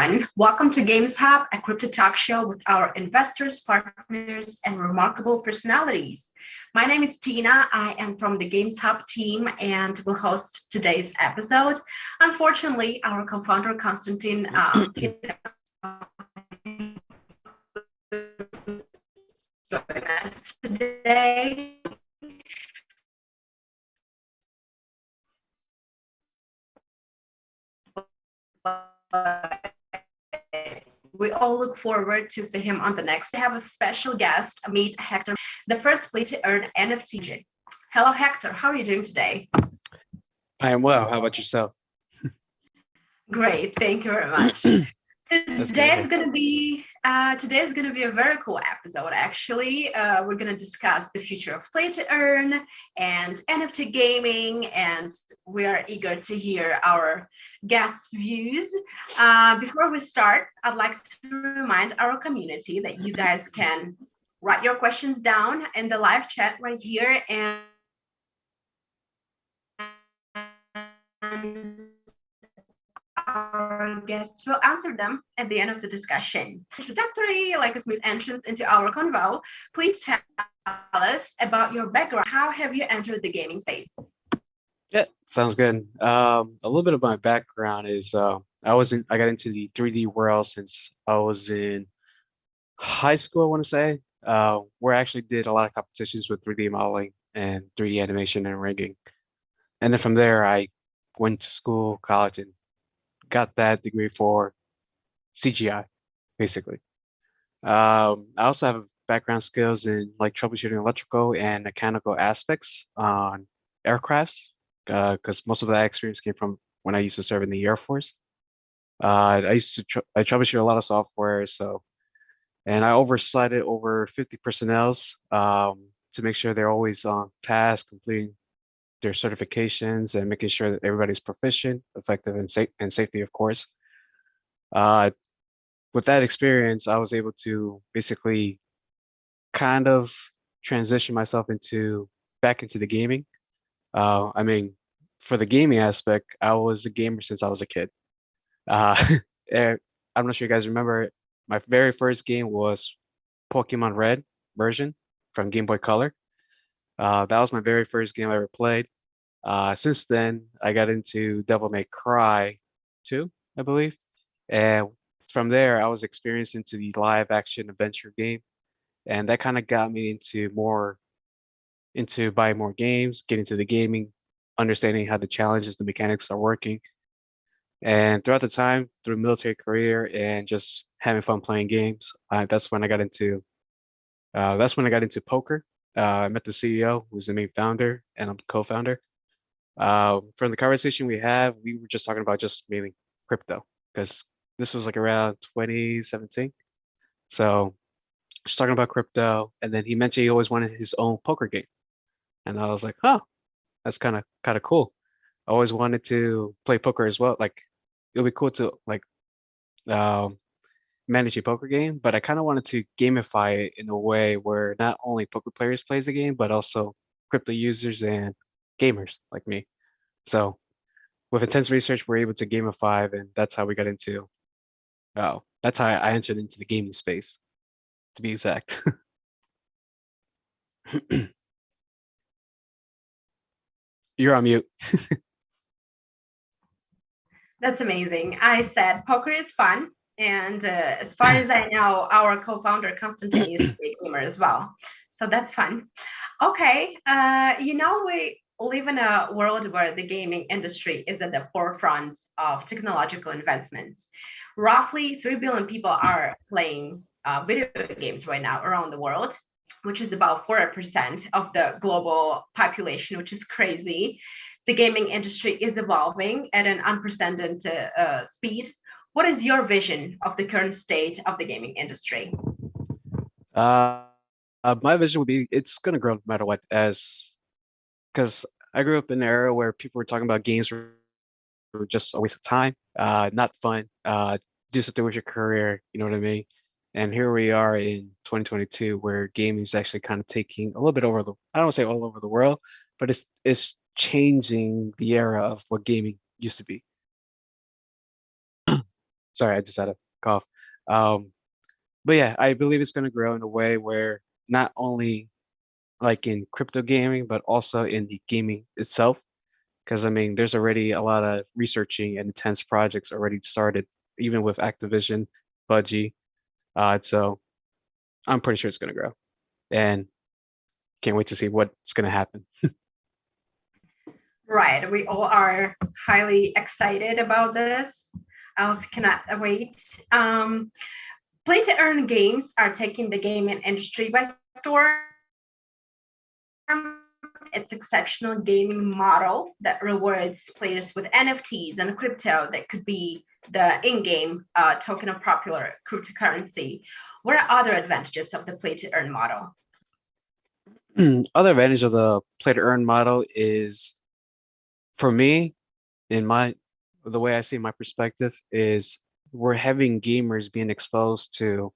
everyone. Welcome to GamesHUB, a crypto talk show with our investors, partners, and remarkable personalities. My name is Tina. I am from the GamesHUB team and will host today's episode. Unfortunately, our co-founder Constantin join us today. We all look forward to see him on the next. We have a special guest, meet Hector, the first Play2Earn NFT. Hello, Hector. How are you doing today? I am well. How about yourself? Great. Thank you very much. Today is going to be a very cool episode. Actually, we're going to discuss the future of Play2Earn and NFT gaming, and we are eager to hear our guests' views. Before we start, I'd like to remind our community that you guys can write your questions down in the live chat right here, and our guests will answer them at the end of the discussion. Introductory, like a smooth entrance into our convo, please tell us about your background. How have you entered the gaming space? Yeah, sounds good. A little bit of my background is I got into the 3D world since I was in high school, I want to say, where I actually did a lot of competitions with 3D modeling and 3D animation and rigging. And then from there, I went to school, college, and got that degree for CGI, basically. I also have background skills in like troubleshooting electrical and mechanical aspects on aircrafts, because most of that experience came from when I used to serve in the Air Force. I used to I troubleshoot a lot of software, and I oversighted over 50 personnels to make sure they're always on task, completing their certifications and making sure that everybody's proficient, effective, and safety, of course. With that experience, I was able to basically kind of transition myself back into the gaming. I mean, for the gaming aspect, I was a gamer since I was a kid. I'm not sure you guys remember, my very first game was Pokemon Red version from Game Boy Color. That was my very first game I ever played. Since then, I got into Devil May Cry 2, I believe. And from there, I was experienced into the live action adventure game. And that kind of got me into buying more games, getting into the gaming, understanding how the challenges, the mechanics are working. And throughout the time, through military career and just having fun playing games, that's when I got into poker. I met the CEO, who's the main founder, and I'm the co-founder. From the conversation we were just talking about just mainly crypto, because this was like around 2017. So just talking about crypto, and then he mentioned he always wanted his own poker game, and I was like, oh, that's kind of cool. I always wanted to play poker as well. Like, it would be cool to like manage a poker game, but I kind of wanted to gamify it in a way where not only poker players plays the game, but also crypto users and gamers like me. So with intense research, we're able to gamify, and that's how we got into. That's how I entered into the gaming space, to be exact. You're on mute. That's amazing. I said poker is fun. And as far as I know, our co-founder Constantin is a big gamer as well. So that's fun. Okay. We live in a world where the gaming industry is at the forefront of technological advancements. Roughly 3 billion people are playing video games right now around the world, which is about 4% of the global population, which is crazy. The gaming industry is evolving at an unprecedented speed. What is your vision of the current state of the gaming industry? My vision would be it's going to grow no matter what, because I grew up in an era where people were talking about games were just a waste of time, not fun, do something with your career, you know what I mean? And here we are in 2022, where gaming is actually kind of taking a little bit over I don't want to say all over the world, but it's changing the era of what gaming used to be. Sorry, I just had a cough. But yeah, I believe it's going to grow in a way where not only like in crypto gaming, but also in the gaming itself. Because I mean, there's already a lot of researching and intense projects already started, even with Activision, Budgie. So I'm pretty sure it's going to grow, and can't wait to see what's going to happen. Right. We all are highly excited about this. I also cannot wait. Play to earn games are taking the gaming industry by storm. It's exceptional gaming model that rewards players with NFTs and crypto that could be the in-game token of popular cryptocurrency. What are other advantages of the play to earn model? Other advantage of the play to earn model is, for me, in my the way I see my perspective is we're having gamers being exposed to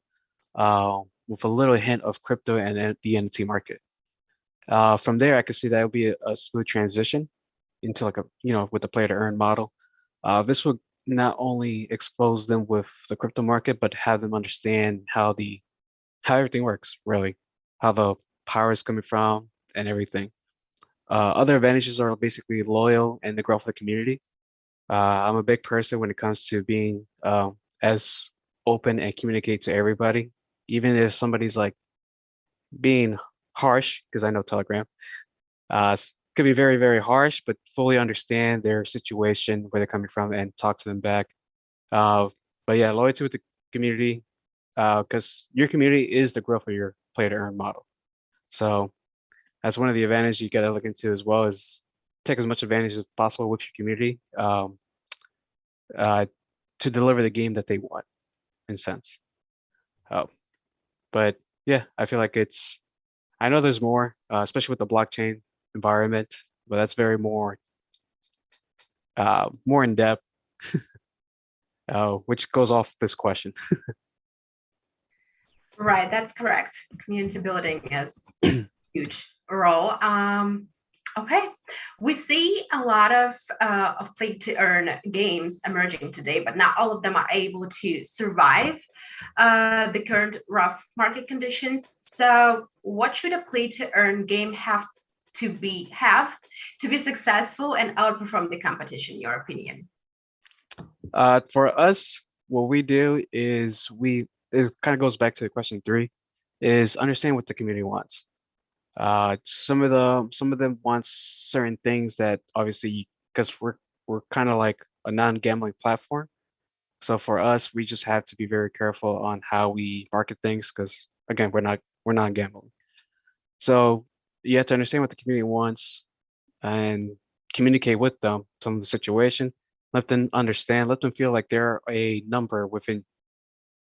with a little hint of crypto and the NFT market. From there, I could see that would be a smooth transition into like a with the play to earn model. This would not only expose them with the crypto market, but have them understand how everything works, really, how the power is coming from and everything. Other advantages are basically loyal and the growth of the community. I'm a big person when it comes to being as open and communicate to everybody, even if somebody's like being harsh, because I know Telegram could be very, very harsh, but fully understand their situation, where they're coming from, and talk to them back. Uh, but yeah, loyalty with the community, because your community is the growth of your play to earn model. So that's one of the advantages you got to look into as well, is take as much advantage as possible with your community uh, to deliver the game that they want, in a sense. Oh, but yeah, I feel like I know there's more, especially with the blockchain environment, but that's very more in depth, which goes off this question. Right, that's correct. Community building is huge role. Okay, we see a lot of play to earn games emerging today, but not all of them are able to survive the current rough market conditions. So, what should a play to earn game have to be successful and outperform the competition? In your opinion? For us, what we do is it kind of goes back to question 3, is understand what the community wants. Some of them want certain things that obviously, because we're kind of like a non-gambling platform. So for us, we just have to be very careful on how we market things, because again, we're not gambling. So you have to understand what the community wants and communicate with them some of the situation. Let them understand. Let them feel like they're a number within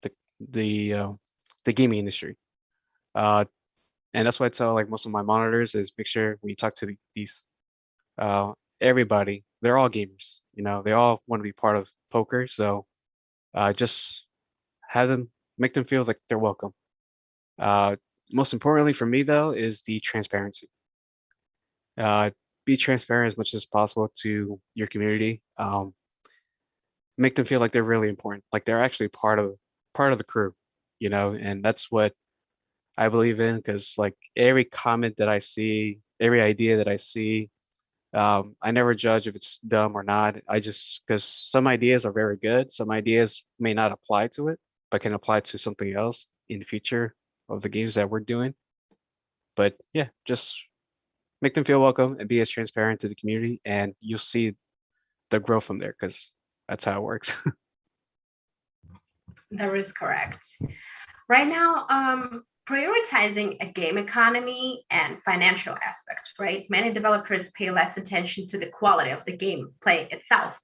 the the uh, the gaming industry. Uh, and that's why I tell like most of my monitors is make sure when you talk to these uh, everybody, they're all gamers. They all want to be part of poker. So just have them make them feel like they're welcome. Uh, Most importantly for me though is the transparency. Uh, be transparent as much as possible to your community. Make them feel like they're really important, like they're actually part of the crew. And that's what I believe in, because like every comment that I see, every idea that I see, I never judge if it's dumb or not. I just, because some ideas are very good, some ideas may not apply to it, but can apply to something else in the future of the games that we're doing. But yeah, just make them feel welcome and be as transparent to the community, and you'll see the growth from there, because that's how it works. That is correct. Right now, prioritizing a game economy and financial aspects, right? Many developers pay less attention to the quality of the gameplay itself.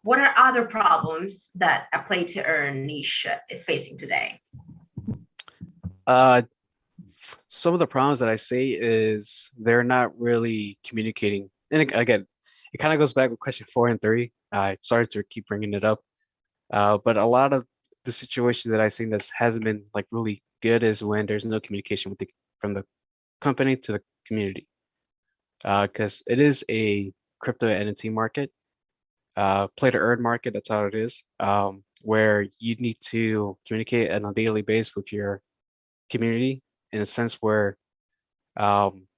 What are other problems that a play to earn niche is facing today? uh, some of the problems that I see is they're not really communicating. And again, it kind of goes back with question 4 and 3. I started to keep bringing it up. But a lot of the situation that I've seen that hasn't been like really good is when there's no communication from the company to the community. Because it is a crypto NFT market, play to earn market. That's how it is. where you need to communicate on a daily basis with your community in a sense where um,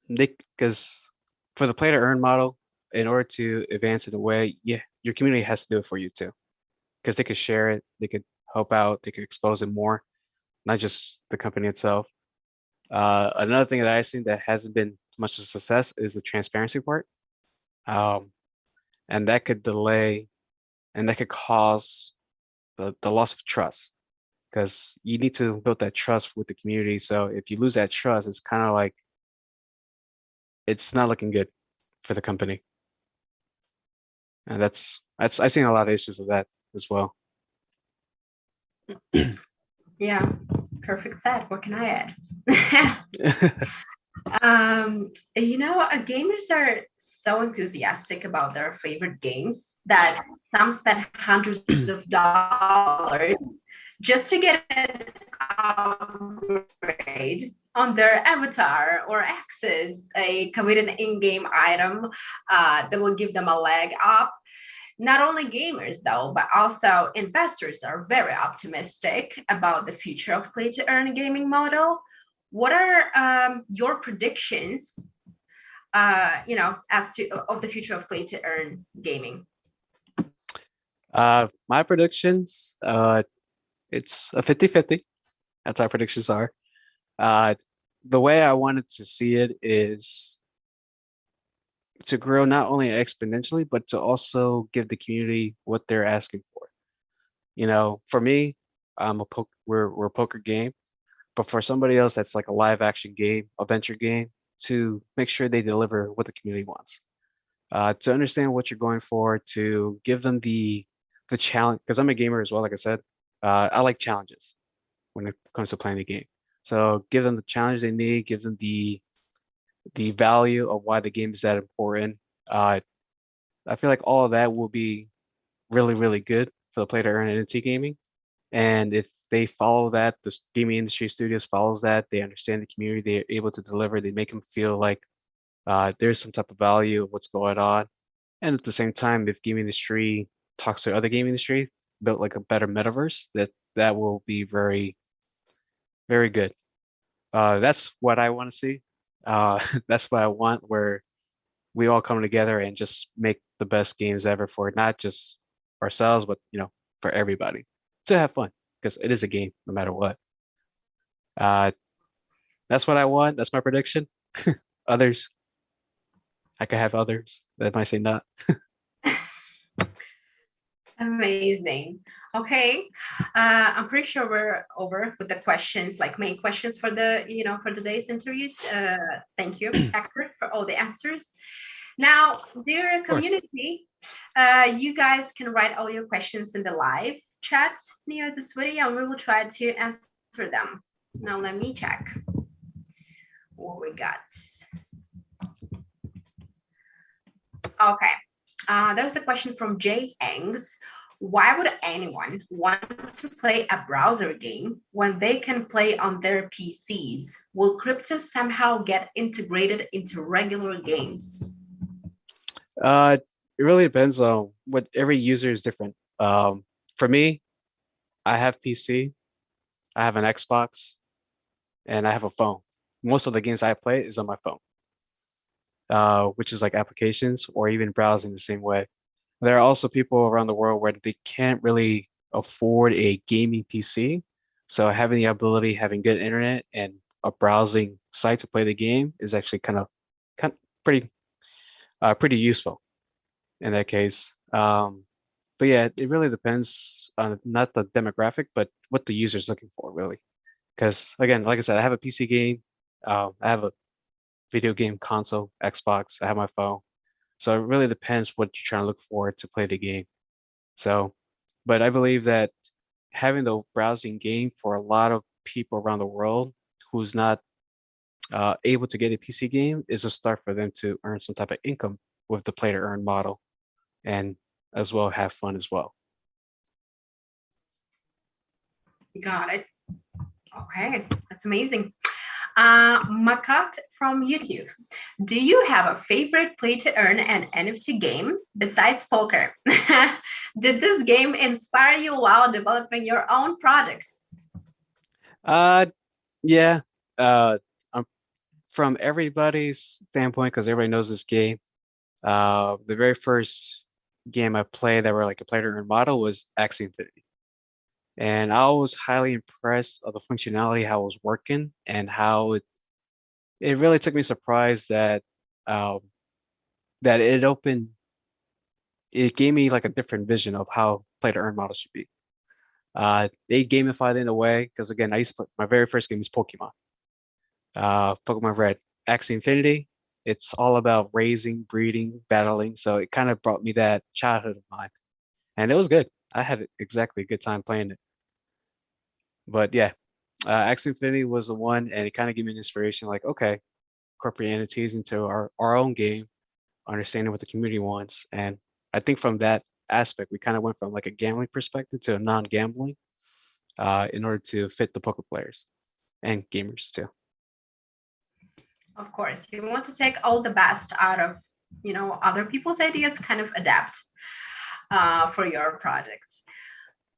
because for the play to earn model, in order to advance in a way, yeah, your community has to do it for you too, because they could share it, they could help out, they could expose it more, not just the company itself. Another thing that I've seen that hasn't been much of a success is the transparency part. Um, and that could delay and that could cause the loss of trust because you need to build that trust with the community. So if you lose that trust, it's kind of like it's not looking good for the company. And that's I've seen a lot of issues of that as well. Yeah, perfect set. What can I add? Gamers are so enthusiastic about their favorite games that some spend hundreds of dollars just to get an upgrade on their avatar or access a coveted in-game item that will give them a leg up. Not only gamers, though, but also investors are very optimistic about the future of play-to-earn gaming model. What are your predictions, as to of the future of play-to-earn gaming? My predictions, it's a 50-50. That's our predictions are. The way I wanted to see it is to grow not only exponentially, but to also give the community what they're asking for. For me, we're a poker game, but for somebody else, that's like a live action game, a venture game, to make sure they deliver what the community wants. To understand what you're going for, to give them the challenge, because I'm a gamer as well, like I said. I like challenges when it comes to playing the game. So give them the challenge they need, give them the value of why the game is that important. I feel like all of that will be really, really good for the play to earn NFT gaming. And if they follow that, the gaming industry studios follows that, they understand the community, they're able to deliver, they make them feel like there's some type of value of what's going on. And at the same time, if gaming industry talks to other gaming industry, built like a better metaverse, that will be very, very good. That's what I want to see. That's what I want, where we all come together and just make the best games ever for not just ourselves, but for everybody to have fun because it is a game no matter what. Uh, that's what I want. That's my prediction. Others, I could have others that might say not. Amazing. Okay, I'm pretty sure we're over with the questions, like main questions for for today's interviews. Thank you, Hector, for all the answers. Now, dear community, you guys can write all your questions in the live chat near this video, and we will try to answer them. Now, let me check what we got. Okay, there's a question from Jay Engs. Why would anyone want to play a browser game when they can play on their PCs? Will crypto somehow get integrated into regular games? It really depends on what every user is different. For me, I have PC, I have an Xbox, and I have a phone. Most of the games I play is on my phone, which is like applications or even browsing the same way. There are also people around the world where they can't really afford a gaming PC. So having the ability, having good internet and a browsing site to play the game is actually kind of pretty useful in that case. But yeah, it really depends on not the demographic, but what the user is looking for, really. Because again, like I said, I have a PC game, I have a video game console, Xbox, I have my phone. So it really depends what you're trying to look for to play the game. So, but I believe that having the browsing game for a lot of people around the world who's not able to get a PC game is a start for them to earn some type of income with the play to earn model and as well have fun as well. Got it. Okay, that's amazing. Makat from YouTube. Do you have a favorite play-to-earn and NFT game besides poker? Did this game inspire you while developing your own products? Yeah. Um, from everybody's standpoint, because everybody knows this game. The very first game I played that were like a play-to-earn model was Axie Infinity. And I was highly impressed of the functionality, how it was working, and how it really took me surprised that um, that it gave me like a different vision of how play-to-earn models should be. They gamified it in a way because again, I used to play, my very first game is Pokemon. Pokemon Red, Axie Infinity. It's all about raising, breeding, battling. So it kind of brought me that childhood of mine, and it was good. I had exactly a good time playing it. But yeah, Axie Infinity was the one, and it kind of gave me an inspiration. Like, okay, incorporate entities into our own game, understanding what the community wants, and I think from that aspect, we kind of went from like a gambling perspective to a non-gambling, in order to fit the poker players and gamers too. Of course, you want to take all the best out of, other people's ideas, kind of adapt for your project.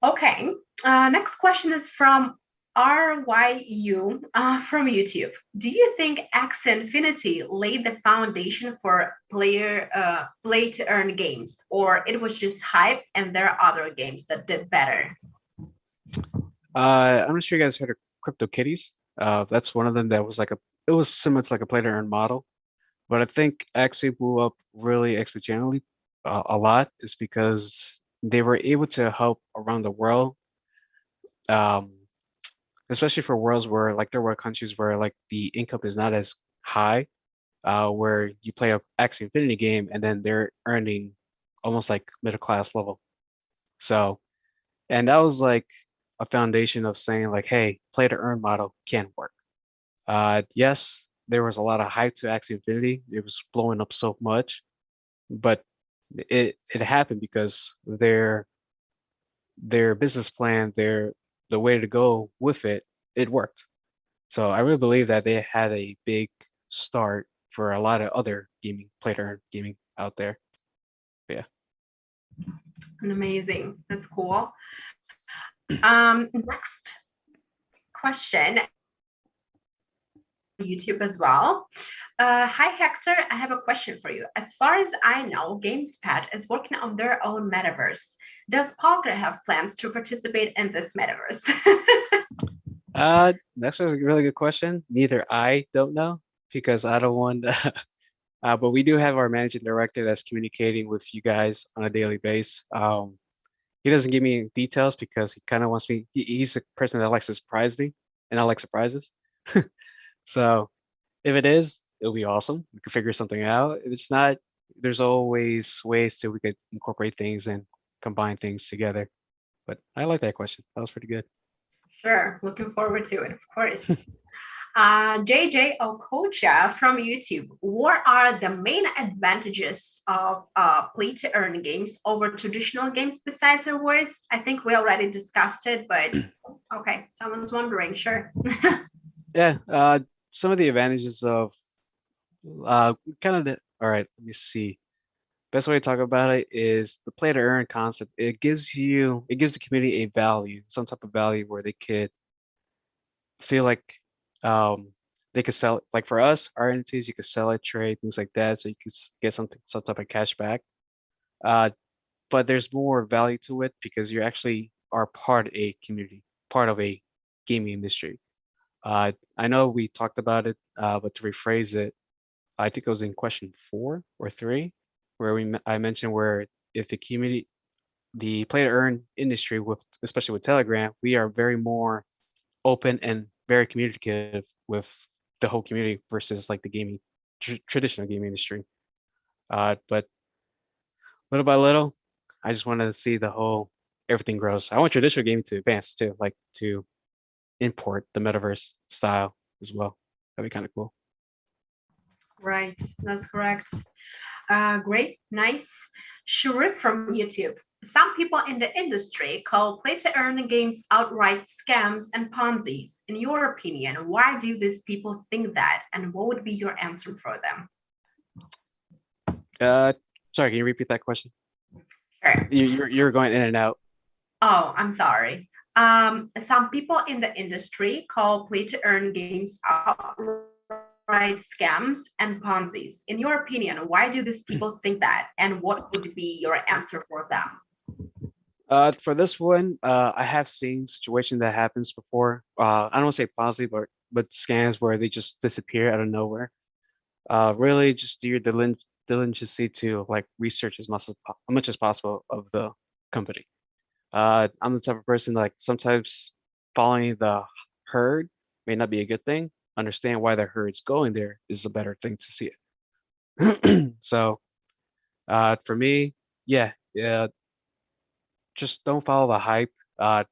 Okay, next question is from RYU from YouTube. Do you think X Infinity laid the foundation for play to earn games, or it was just hype and there are other games that did better? I'm not sure you guys heard of CryptoKitties. That's one of them that was like it was similar to like a play to earn model, but I think actually blew up really exponentially a lot is because they were able to help around the world, um, especially for worlds where like there were countries where like the income is not as high, where you play a Axie Infinity game and then they're earning almost like middle class level. So, and that was like a foundation of saying like, hey, play to earn model can work. Yes, there was a lot of hype to Axie Infinity. It was blowing up so much, but it happened because their business plan, the way to go with it, it worked. So I really believe that they had a big start for a lot of other gaming, play to earn gaming out there. But yeah. Amazing. That's cool. Next question, YouTube as well. Hi, Hector. I have a question for you. As far as I know, GamesPad is working on their own metaverse. Does Polker have plans to participate in this metaverse? That's a really good question. Neither I don't know because I don't want. But we do have our managing director that's communicating with you guys on a daily basis. He doesn't give me details because he kind of wants me. He's the person that likes to surprise me, and I like surprises. So if it is, it'll be awesome. We can figure something out. If it's not, there's always ways to we could incorporate things and combine things together. But I like that question. That was pretty good. Sure. Looking forward to it, of course. JJ Okocha from YouTube. What are the main advantages of play to earn games over traditional games besides rewards? I think we already discussed it, but okay, someone's wondering. Sure. Yeah. Some of the advantages of kind of the. All right. Let me see. Best way to talk about it is the play to earn concept. It gives the community a value, some type of value where they could feel like um they could sell it. Like for us, our entities, you could sell it, trade, things like that. So you could get something, some type of cash back. Uh, but there's more value to it because you actually are part of a community, part of a gaming industry. I know we talked about it, but to rephrase it, I think it was in question 4 or 3, where I mentioned where if the community, the play to earn industry, with especially with Telegram, we are very more open and very communicative with the whole community versus like the gaming traditional gaming industry. But little by little, I just want to see the whole everything grows. I want traditional gaming to advance too, like to import the metaverse style as well. That'd be kind of cool. Right, that's correct. Great, nice. Sure, from YouTube. Some people in the industry call play-to-earn games outright scams and Ponzi's. In your opinion, why do these people think that, and what would be your answer for them? Sorry, can you repeat that question? Sure. You're going in and out. Oh, I'm sorry. Some people in the industry call play-to-earn games outright scams and Ponzi's. In your opinion, why do these people think that, and what would be your answer for them? For this one, I have seen situation that happens before. I don't want to say Ponzi, but scams where they just disappear out of nowhere. Really, just do your diligence to like research as much as possible of the company. I'm the type of person like sometimes following the herd may not be a good thing. Understand why the herd's going there is a better thing to see it. So, for me, yeah, just don't follow the hype.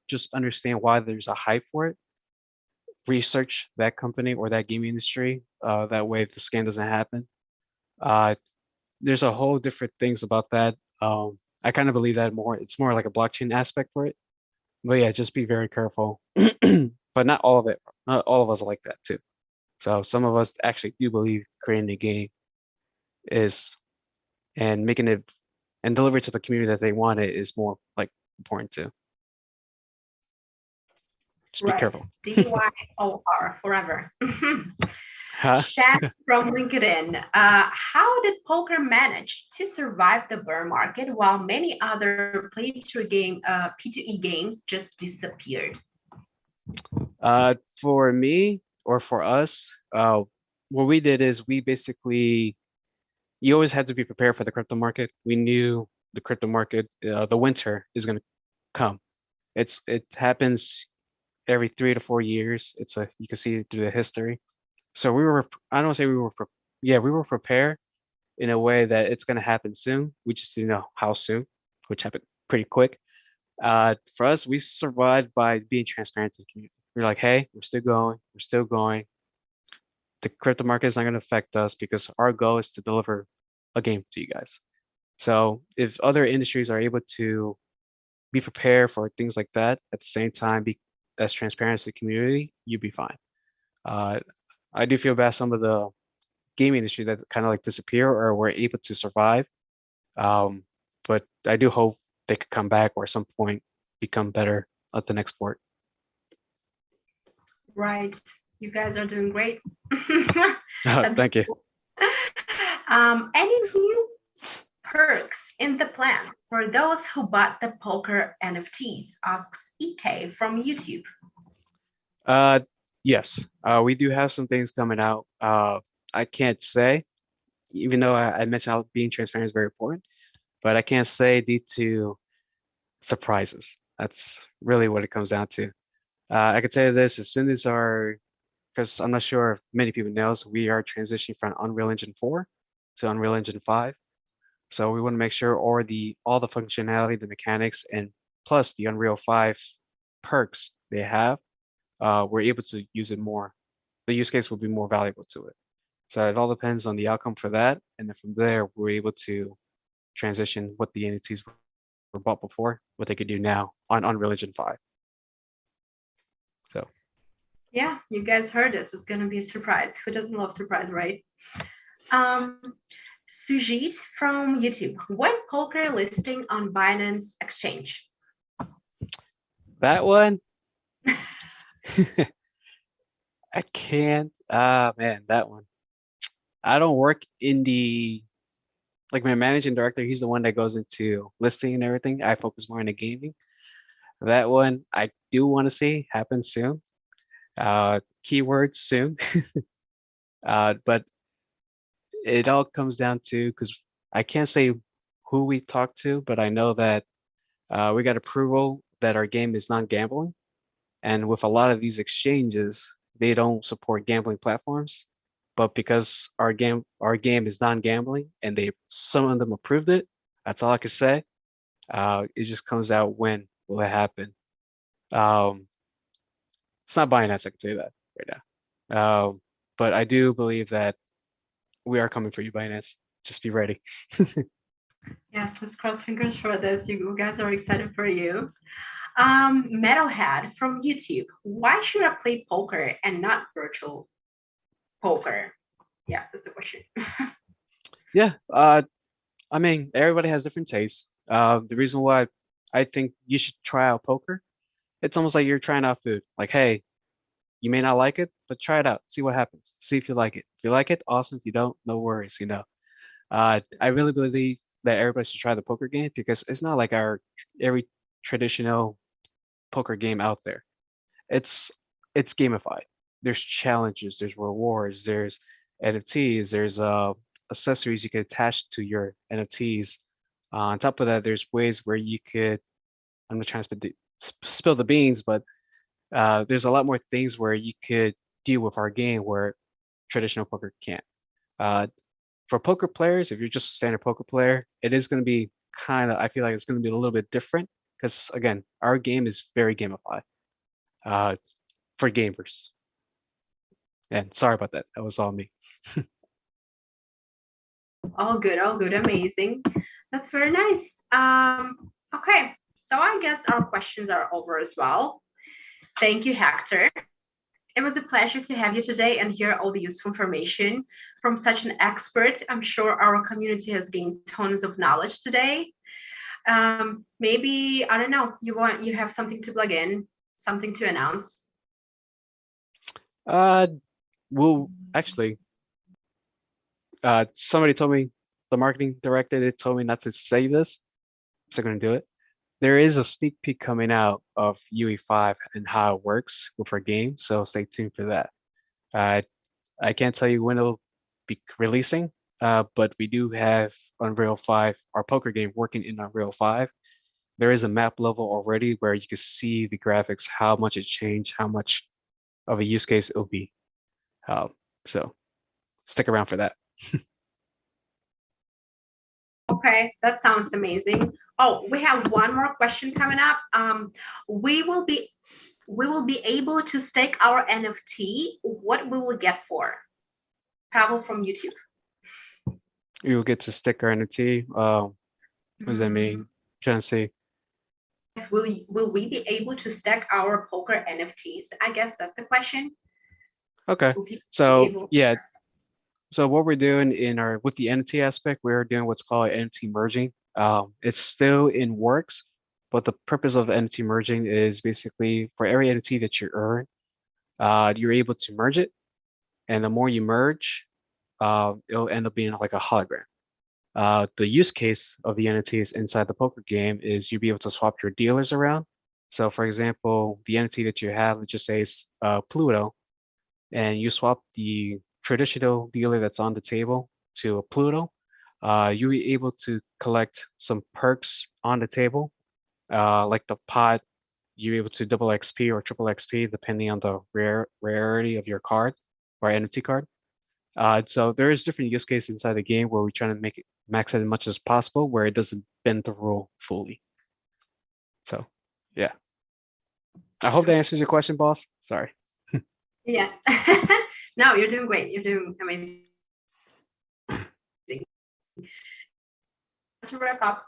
Just understand why there's a hype for it. Research that company or that gaming industry. That way the scam doesn't happen. Uh, there's a whole different things about that. I kind of believe that more. It's more like a blockchain aspect for it. But yeah, just be very careful. But not all of it. Not all of us are like that too. So some of us actually do believe creating a game is and making it and deliver it to the community that they want it is more like important too. Just be Right. careful. DYOR forever. Huh? Chat from LinkedIn. How did Polker manage to survive the bear market while many other P2E games just disappeared? For me or for us, what we did is we basically you always had to be prepared for the crypto market. We knew the crypto market, the winter is going to come. It happens every 3 to 4 years. You can see it through the history. So I don't say we were, we were prepared in a way that it's going to happen soon. We just didn't know how soon, which happened pretty quick. For us, we survived by being transparent to the community. We're like, hey, we're still going. We're still going. The crypto market is not going to affect us because our goal is to deliver a game to you guys. So if other industries are able to be prepared for things like that at the same time, be as transparent as the community, you'd be fine. I do feel bad some of the gaming industry that kind of like disappear or were able to survive. But I do hope they could come back or at some point become better at the next port. Right. You guys are doing great. Thank you. Any new perks in the plan for those who bought the Polker NFTs? Asks EK from YouTube. Yes, we do have some things coming out. I can't say, even though I mentioned how being transparent is very important, but I can't say due to surprises. That's really what it comes down to. I could tell you this as soon as because I'm not sure if many people knows, we are transitioning from Unreal Engine 4 to Unreal Engine 5. So we want to make sure all the functionality, the mechanics, and plus the Unreal 5 perks they have, we're able to use it more. The use case will be more valuable to it. So it all depends on the outcome for that. And then from there, we're able to transition what the entities were bought before, what they could do now on Unreal Engine 5. So. Yeah, you guys heard this. It's going to be a surprise. Who doesn't love surprise, right? Sujit from YouTube. When Polker listing on Binance Exchange? That one? I can't. Man, that one. I don't work in like my managing director, he's the one that goes into listing and everything. I focus more on the gaming. That one I do want to see happen soon. Keywords soon. But it all comes down to, because I can't say who we talked to, but I know that we got approval that our game is non-gambling. And with a lot of these exchanges, they don't support gambling platforms. But because our game is non-gambling and some of them approved it, that's all I can say. It just comes out when will it happen. It's not Binance, I can say that right now. But I do believe that we are coming for you, Binance. Just be ready. Yes, let's cross fingers for this. You guys are excited for you. Metalhead from YouTube. Why should I play poker and not virtual poker? Yeah, that's the question. Yeah, I mean, everybody has different tastes. The reason why I think you should try out poker, it's almost like you're trying out food. Like, hey, you may not like it, but try it out, see what happens, see if you like it. If you like it, awesome. If you don't, no worries. I really believe that everybody should try the poker game because it's not like our every traditional poker game out there. It's it's gamified. There's challenges, there's rewards, there's NFTs, there's accessories you can attach to your NFTs. On top of that, there's ways where you could, I'm not trying to spill the beans, but there's a lot more things where you could deal with our game where traditional poker can't. Uh, for poker players, if you're just a standard poker player, it is going to be kind of, I feel like it's going to be a little bit different because, again, our game is very gamified uh, for gamers. And sorry about that. That was all me. All good, amazing. That's very nice. Okay, so I guess our questions are over as well. Thank you, Hector. It was a pleasure to have you today and hear all the useful information from such an expert. I'm sure our community has gained tons of knowledge today. Maybe, I don't know, you have something to plug in, something to announce. Well, actually, somebody told me, the marketing director, they told me not to say this, so I'm going to do it. There is a sneak peek coming out of UE5 and how it works with our game, so stay tuned for that. Uh, I can't tell you when it'll be releasing, but we do have Unreal 5, our poker game working in Unreal 5. There is a map level already where you can see the graphics, how much it changed, how much of a use case it'll be. So stick around for that. Okay, that sounds amazing. Oh, we have one more question coming up. We will be able to stake our NFT. What we will get for? Pavel from YouTube. You will get to stick our NFT. What does that mean? Trying to say. Will we be able to stack our poker NFTs? I guess that's the question. Okay. So yeah. So what we're doing in our with the NFT aspect, we're doing what's called NFT merging. It's still in works, but the purpose of NFT merging is basically for every NFT that you earn, you're able to merge it, and the more you merge, it'll end up being like a hologram. The use case of the NFTs inside the poker game is you'll be able to swap your dealers around. So for example, the NFT that you have, let's just say it's Pluto, and you swap the traditional dealer that's on the table to a Pluto, you'll be able to collect some perks on the table, like the pot. You're able to double XP or triple XP depending on the rarity of your card or NFT card. So there is different use cases inside the game where we're trying to make it max it as much as possible, where it doesn't bend the rule fully. So, yeah. I hope that answers your question, boss. Sorry. Yeah. No, you're doing great. You're doing amazing. To wrap up,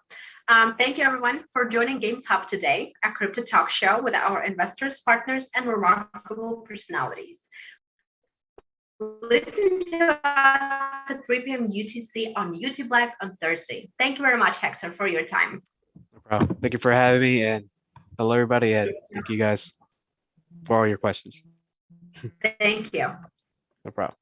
thank you everyone for joining GamesHUB today, a crypto talk show with our investors, partners, and remarkable personalities. Listen to us at 3 p.m. UTC on YouTube Live on Thursday. Thank you very much, Hector, for your time. No problem. Thank you for having me, and hello, everybody, and thank you guys for all your questions. Thank you. No problem.